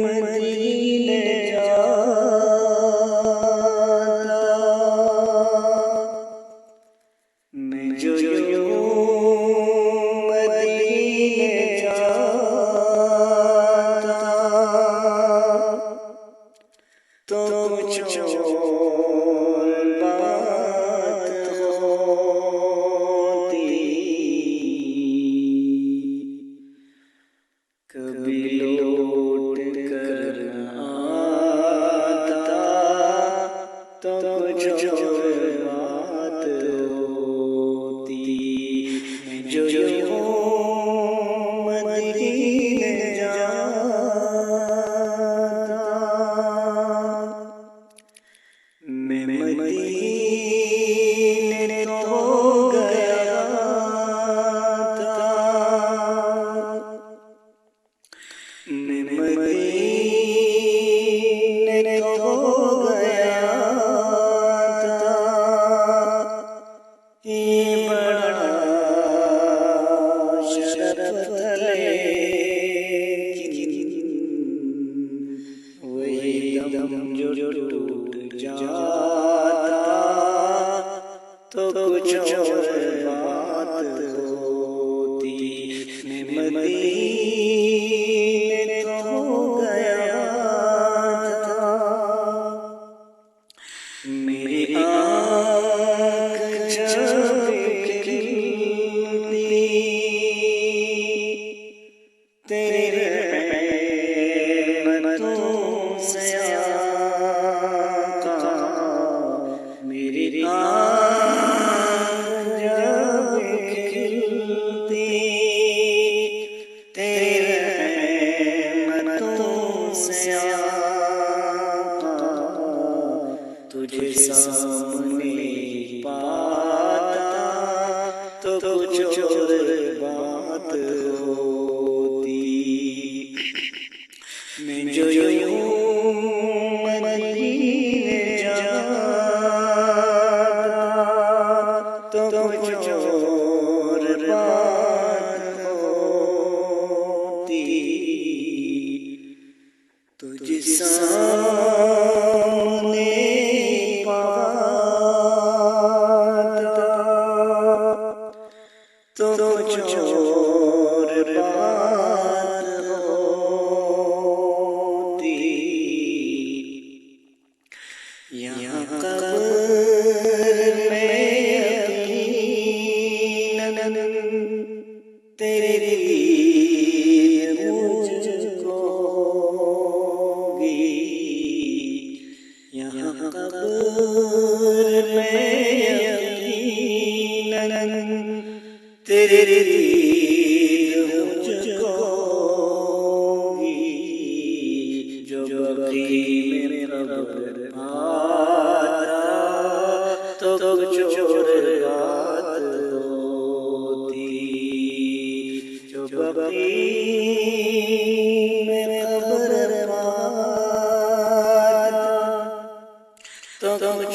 मदीने जाता, मैं जो मदीने जाता, तो कुछ और बात होती। कभी लौट कर आता, तो कुछ और बात होती। मैं जो मदीने जाता, मैं मदीने तो गया था, मैं मदीने तो गया था। ये बड़ा शरफ था लेकिन वही दम जो टूट जाता, तो कुछ और बात होती। मैं मदीने तो गया था, मेरी आँख जब खिलती, तेरे रहमतों से आका, मेरी आँख जब खिलती, तेरे रहमतों से आका, तुझे सामने पाता, तो कुछ और बात होती। मैं जो मदीने जाता, तो कुछ और बात होती। तुझे सामने पाता, तो कुछ और बात होती। यहाँ कब्र में यकीनन तेरी दीद मुझको होगी। यहाँ कब्र में यकीनन तेरी दीद मुझको होगी। जो बक़ी में कब्र आता, तो कुछ और बात होती। जो बक़ी में कब्र आता, तो कुछ